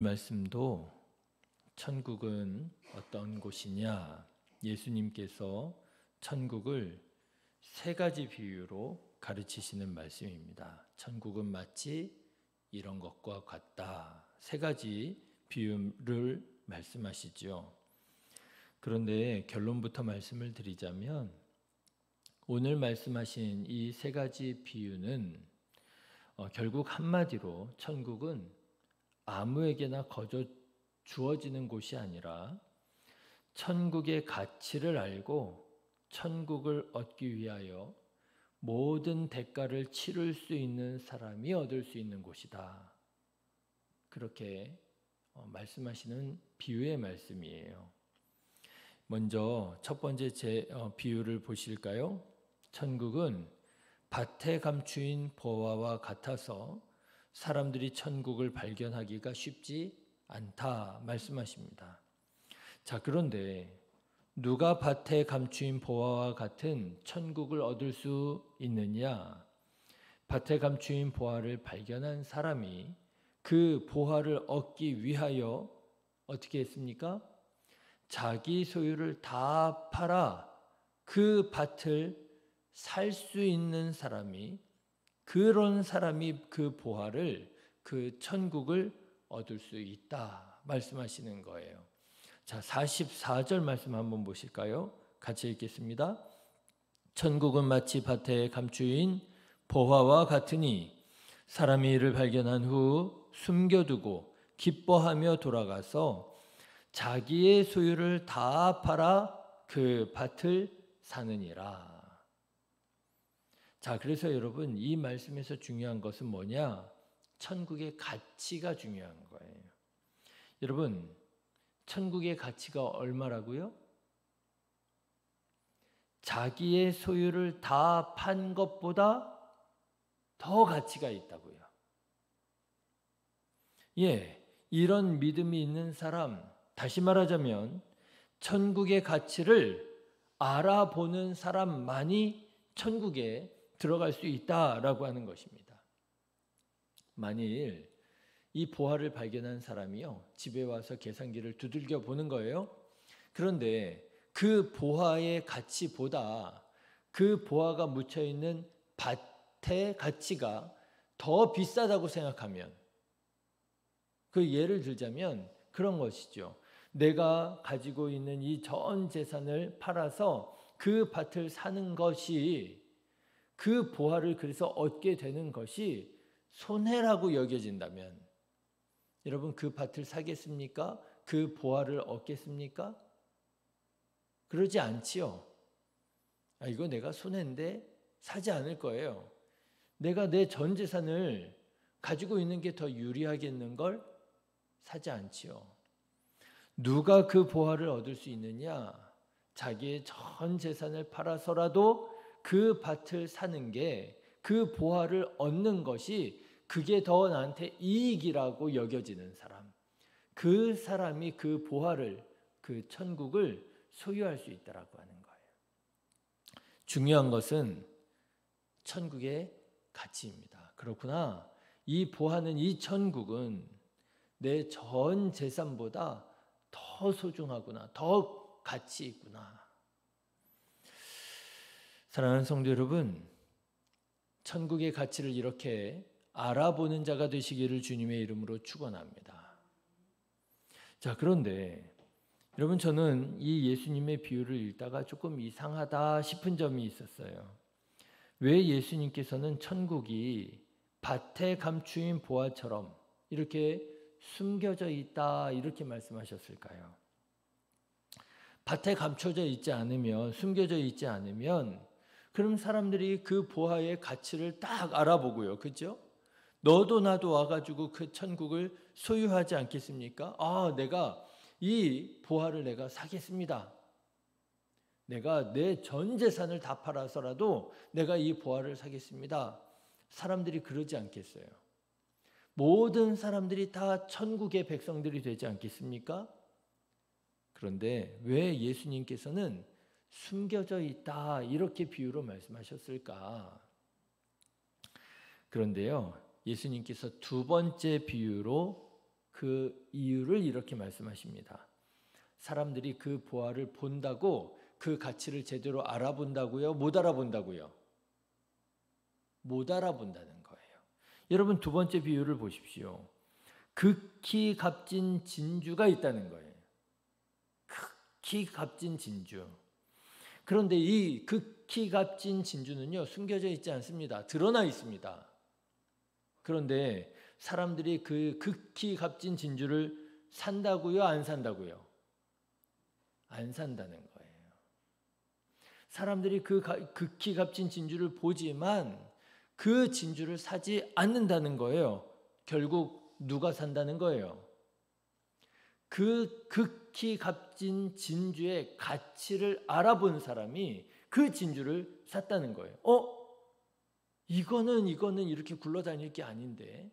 말씀도 천국은 어떤 곳이냐? 예수님께서 천국을 세 가지 비유로 가르치시는 말씀입니다. 천국은 마치 이런 것과 같다. 세 가지 비유를 말씀하시죠. 그런데 결론부터 말씀을 드리자면 오늘 말씀하신 이 세 가지 비유는 결국 한마디로 천국은 아무에게나 거저 주어지는 곳이 아니라 천국의 가치를 알고 천국을 얻기 위하여 모든 대가를 치를 수 있는 사람이 얻을 수 있는 곳이다. 그렇게 말씀하시는 비유의 말씀이에요. 먼저 첫 번째 비유를 보실까요? 천국은 밭에 감추인 보화와 같아서 사람들이 천국을 발견하기가 쉽지 않다 말씀하십니다. 자, 그런데 누가 밭에 감추인 보화와 같은 천국을 얻을 수 있느냐? 밭에 감추인 보화를 발견한 사람이 그 보화를 얻기 위하여 어떻게 했습니까? 자기 소유를 다 팔아 그 밭을 살 수 있는 사람이, 그런 사람이 그 보화를, 그 천국을 얻을 수 있다 말씀하시는 거예요. 자, 44절 말씀 한번 보실까요? 같이 읽겠습니다. 천국은 마치 밭에 감추인 보화와 같으니 사람이 이를 발견한 후 숨겨두고 기뻐하며 돌아가서 자기의 소유를 다 팔아 그 밭을 사느니라. 자, 그래서 여러분 이 말씀에서 중요한 것은 뭐냐? 천국의 가치가 중요한 거예요. 여러분, 천국의 가치가 얼마라고요? 자기의 소유를 다 판 것보다 더 가치가 있다고요. 예, 이런 믿음이 있는 사람, 다시 말하자면 천국의 가치를 알아보는 사람만이 천국에 들어갈 수 있다라고 하는 것입니다. 만일 이 보화를 발견한 사람이요, 집에 와서 계산기를 두들겨 보는 거예요. 그런데 그 보화의 가치보다 그 보화가 묻혀 있는 밭의 가치가 더 비싸다고 생각하면, 그 예를 들자면 그런 것이죠. 내가 가지고 있는 이 전 재산을 팔아서 그 밭을 사는 것이, 그 보화를 그래서 얻게 되는 것이 손해라고 여겨진다면 여러분 그 밭을 사겠습니까? 그 보화를 얻겠습니까? 그러지 않지요. 이거 내가 손해인데 사지 않을 거예요. 내가 내 전 재산을 가지고 있는 게 더 유리하겠는 걸 사지 않지요. 누가 그 보화를 얻을 수 있느냐? 자기의 전 재산을 팔아서라도 그 밭을 사는 게, 그 보화를 얻는 것이 그게 더 나한테 이익이라고 여겨지는 사람, 그 사람이 그 보화를, 그 천국을 소유할 수 있다라고 하는 거예요. 중요한 것은 천국의 가치입니다. 그렇구나. 이 보화는, 이 천국은 내 전 재산보다 더 소중하구나, 더 가치 있구나. 사랑하는 성도 여러분, 천국의 가치를 이렇게 알아보는 자가 되시기를 주님의 이름으로 축원합니다. 자, 그런데 여러분, 저는 이 예수님의 비유를 읽다가 조금 이상하다 싶은 점이 있었어요. 왜 예수님께서는 천국이 밭에 감추인 보화처럼 이렇게 숨겨져 있다 이렇게 말씀하셨을까요? 밭에 감춰져 있지 않으면, 숨겨져 있지 않으면 그럼 사람들이 그 보화의 가치를 딱 알아보고요. 그렇죠? 너도 나도 와가지고 그 천국을 소유하지 않겠습니까? 내가 이 보화를 내가 사겠습니다. 내가 내 전 재산을 다 팔아서라도 내가 이 보화를 사겠습니다. 사람들이 그러지 않겠어요? 모든 사람들이 다 천국의 백성들이 되지 않겠습니까? 그런데 왜 예수님께서는 숨겨져 있다 이렇게 비유로 말씀하셨을까? 그런데요, 예수님께서 두 번째 비유로 그 이유를 이렇게 말씀하십니다. 사람들이 그 보화를 본다고 그 가치를 제대로 알아본다고요? 못 알아본다고요? 못 알아본다는 거예요. 여러분, 두 번째 비유를 보십시오. 극히 값진 진주가 있다는 거예요. 극히 값진 진주. 그런데 이 극히 값진 진주는요, 숨겨져 있지 않습니다. 드러나 있습니다. 그런데 사람들이 그 극히 값진 진주를 산다고요? 안 산다고요? 안 산다는 거예요. 사람들이 그 극히 값진 진주를 보지만 그 진주를 사지 않는다는 거예요. 결국 누가 산다는 거예요? 그 극히 값진 진주의 가치를 알아본 사람이 그 진주를 샀다는 거예요. 이거는 이렇게 굴러다닐 게 아닌데,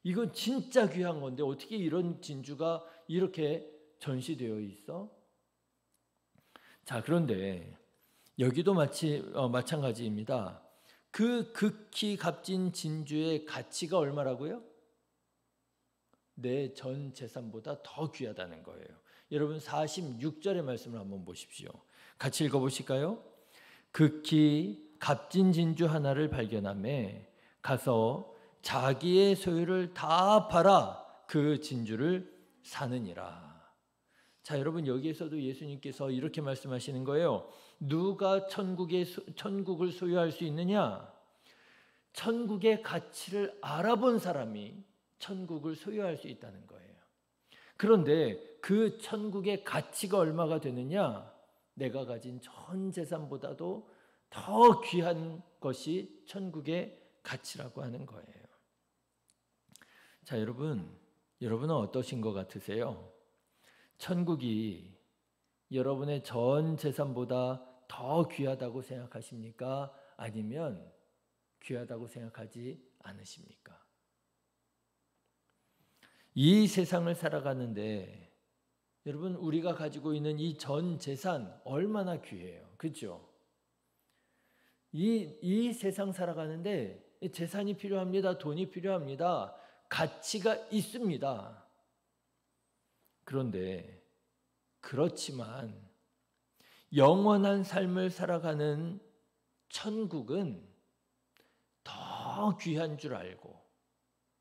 이건 진짜 귀한 건데 어떻게 이런 진주가 이렇게 전시되어 있어? 자, 그런데 여기도 마찬가지입니다. 그 극히 값진 진주의 가치가 얼마라고요? 내 전 재산보다 더 귀하다는 거예요. 여러분, 46절의 말씀을 한번 보십시오. 같이 읽어보실까요? 극히 값진 진주 하나를 발견하매 가서 자기의 소유를 다 팔아 그 진주를 사느니라. 자, 여러분, 여기에서도 예수님께서 이렇게 말씀하시는 거예요. 누가 천국을 소유할 수 있느냐? 천국의 가치를 알아본 사람이 천국을 소유할 수 있다는 거예요. 그런데 그 천국의 가치가 얼마가 되느냐? 내가 가진 전 재산보다도 더 귀한 것이 천국의 가치라고 하는 거예요. 자, 여러분은 어떠신 것 같으세요? 천국이 여러분의 전 재산보다 더 귀하다고 생각하십니까? 아니면 귀하다고 생각하지 않으십니까? 이 세상을 살아가는데 여러분, 우리가 가지고 있는 이 전 재산 얼마나 귀해요. 그렇죠? 이 세상 살아가는데 재산이 필요합니다. 돈이 필요합니다. 가치가 있습니다. 그런데 그렇지만 영원한 삶을 살아가는 천국은 더 귀한 줄 알고,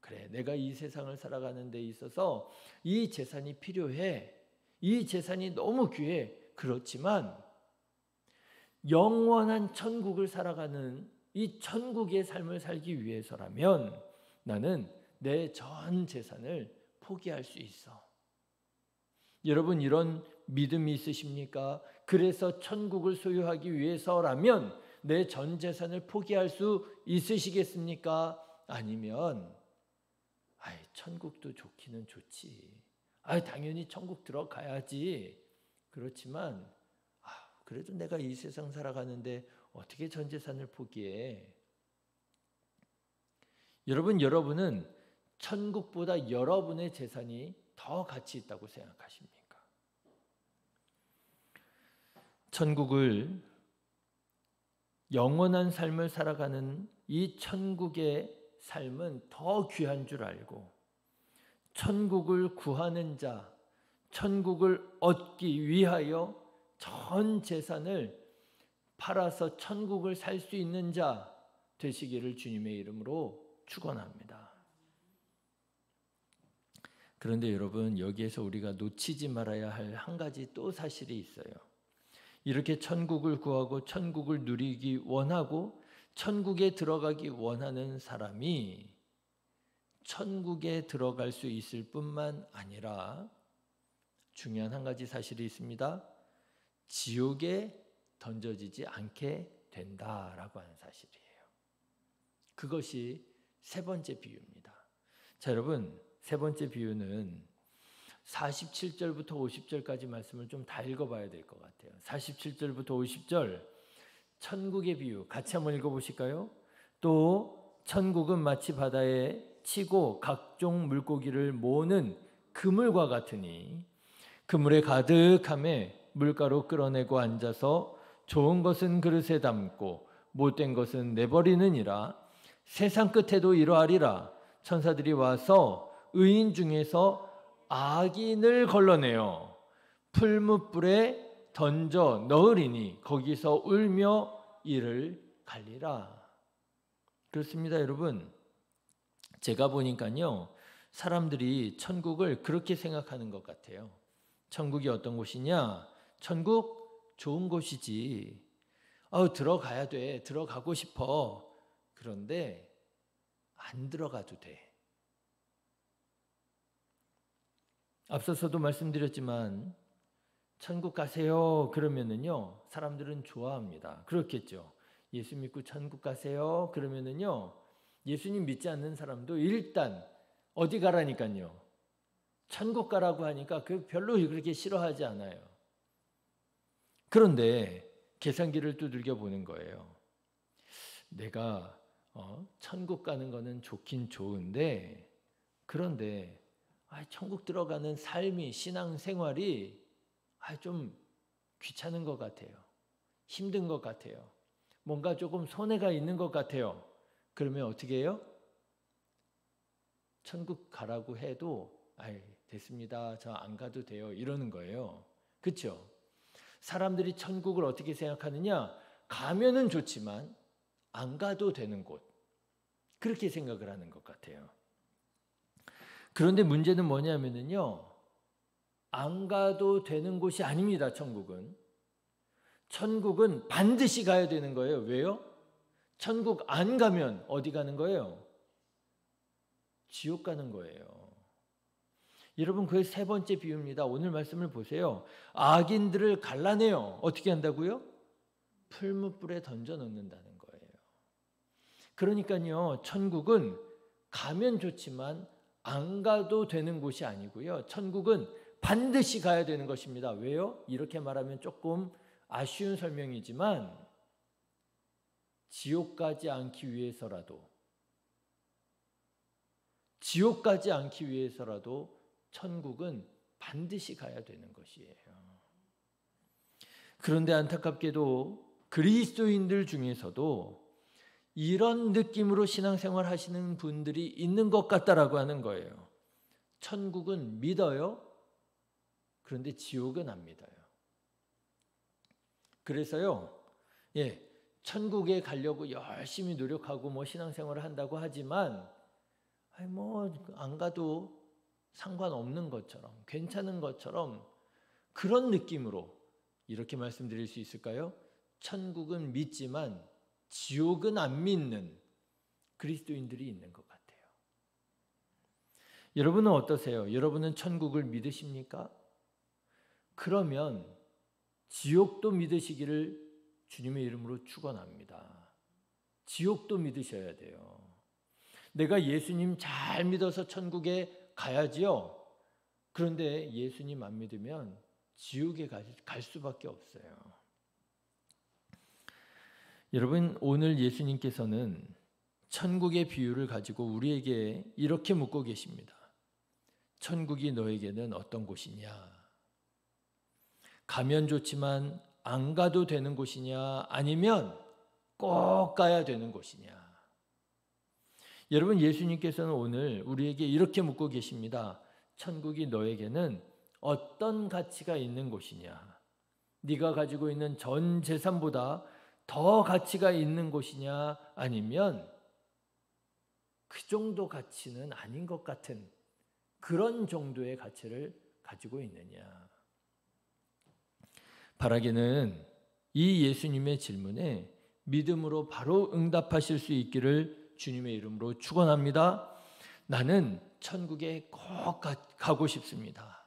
그래, 내가 이 세상을 살아가는 데 있어서 이 재산이 필요해. 이 재산이 너무 귀해. 그렇지만 영원한 천국을 살아가는 이 천국의 삶을 살기 위해서라면 나는 내 전 재산을 포기할 수 있어. 여러분, 이런 믿음이 있으십니까? 그래서 천국을 소유하기 위해서라면 내 전 재산을 포기할 수 있으시겠습니까? 아니면 천국도 좋기는 좋지. 당연히 천국 들어가야지. 그렇지만 그래도 내가 이 세상 살아가는데 어떻게 전 재산을 포기해? 여러분은 천국보다 여러분의 재산이 더 가치 있다고 생각하십니까? 천국을, 영원한 삶을 살아가는 이 천국의 삶은 더 귀한 줄 알고 천국을 구하는 자, 천국을 얻기 위하여 전 재산을 팔아서 천국을 살 수 있는 자 되시기를 주님의 이름으로 축원합니다. 그런데 여러분, 여기에서 우리가 놓치지 말아야 할 한 가지 또 사실이 있어요. 이렇게 천국을 구하고 천국을 누리기 원하고 천국에 들어가기 원하는 사람이 천국에 들어갈 수 있을 뿐만 아니라 중요한 한 가지 사실이 있습니다. 지옥에 던져지지 않게 된다라고 하는 사실이에요. 그것이 세 번째 비유입니다. 자, 여러분, 세 번째 비유는 47절부터 50절까지 말씀을 좀 다 읽어봐야 될 것 같아요. 47절부터 50절 천국의 비유 같이 한번 읽어보실까요? 또 천국은 마치 바다에 치고 각종 물고기를 모으는 그물과 같으니 그물에 가득함에 물가로 끌어내고 앉아서 좋은 것은 그릇에 담고 못된 것은 내버리느니라. 세상 끝에도 이러하리라. 천사들이 와서 의인 중에서 악인을 걸러내어 풀무불에 던져 넣으리니 거기서 울며 이를 갈리라. 그렇습니다, 여러분. 제가 보니까요, 사람들이 천국을 그렇게 생각하는 것 같아요. 천국이 어떤 곳이냐? 천국 좋은 곳이지. 들어가야 돼. 들어가고 싶어. 그런데 안 들어가도 돼. 앞서서도 말씀드렸지만 천국 가세요 그러면은요, 사람들은 좋아합니다. 그렇겠죠. 예수 믿고 천국 가세요 그러면은요, 예수님 믿지 않는 사람도 일단 어디 가라니까요, 천국 가라고 하니까 별로 그렇게 싫어하지 않아요. 그런데 계산기를 두들겨 보는 거예요. 내가 천국 가는 거는 좋긴 좋은데, 그런데 천국 들어가는 삶이, 신앙생활이 좀 귀찮은 것 같아요. 힘든 것 같아요. 뭔가 조금 손해가 있는 것 같아요. 그러면 어떻게 해요? 천국 가라고 해도 됐습니다. 저 안 가도 돼요. 이러는 거예요. 그렇죠? 사람들이 천국을 어떻게 생각하느냐? 가면은 좋지만 안 가도 되는 곳. 그렇게 생각을 하는 것 같아요. 그런데 문제는 뭐냐면요, 안 가도 되는 곳이 아닙니다. 천국은 반드시 가야 되는 거예요. 왜요? 천국 안 가면 어디 가는 거예요? 지옥 가는 거예요. 여러분, 그의 세 번째 비유입니다. 오늘 말씀을 보세요. 악인들을 갈라내요. 어떻게 한다고요? 풀무불에 던져 넣는다는 거예요. 그러니까요, 천국은 가면 좋지만 안 가도 되는 곳이 아니고요, 천국은 반드시 가야 되는 것입니다. 왜요? 이렇게 말하면 조금 아쉬운 설명이지만 지옥 가지 않기 위해서라도 천국은 반드시 가야 되는 것이에요. 그런데 안타깝게도 그리스도인들 중에서도 이런 느낌으로 신앙생활 하시는 분들이 있는 것 같다라고 하는 거예요. 천국은 믿어요. 그런데 지옥은 안 믿어요. 그래서요, 천국에 가려고 열심히 노력하고 신앙생활을 한다고 하지만 안 가도 상관없는 것처럼, 괜찮은 것처럼, 그런 느낌으로 이렇게 말씀드릴 수 있을까요? 천국은 믿지만 지옥은 안 믿는 그리스도인들이 있는 것 같아요. 여러분은 어떠세요? 여러분은 천국을 믿으십니까? 그러면 지옥도 믿으시기를 주님의 이름으로 축원합니다. 지옥도 믿으셔야 돼요. 내가 예수님 잘 믿어서 천국에 가야지요. 그런데 예수님 안 믿으면 지옥에 갈 수밖에 없어요. 여러분, 오늘 예수님께서는 천국의 비유를 가지고 우리에게 이렇게 묻고 계십니다. 천국이 너에게는 어떤 곳이냐? 가면 좋지만 안 가도 되는 곳이냐? 아니면 꼭 가야 되는 곳이냐? 여러분, 예수님께서는 오늘 우리에게 이렇게 묻고 계십니다. 천국이 너에게는 어떤 가치가 있는 곳이냐? 네가 가지고 있는 전 재산보다 더 가치가 있는 곳이냐? 아니면 그 정도 가치는 아닌 것 같은 그런 정도의 가치를 가지고 있느냐? 바라기는 이 예수님의 질문에 믿음으로 바로 응답하실 수 있기를 주님의 이름으로 축원합니다. 나는 천국에 꼭 가고 싶습니다.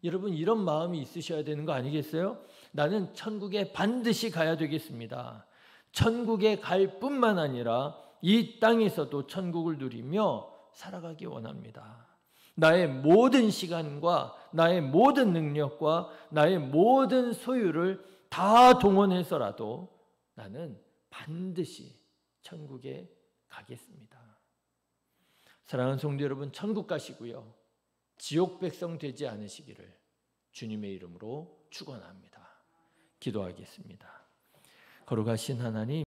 여러분, 이런 마음이 있으셔야 되는 거 아니겠어요? 나는 천국에 반드시 가야 되겠습니다. 천국에 갈 뿐만 아니라 이 땅에서도 천국을 누리며 살아가기 원합니다. 나의 모든 시간과 나의 모든 능력과 나의 모든 소유를 다 동원해서라도 나는 반드시 천국에 가겠습니다. 사랑하는 성도 여러분, 천국 가시고요, 지옥 백성 되지 않으시기를 주님의 이름으로 축원합니다. 기도하겠습니다. 거룩하신 하나님,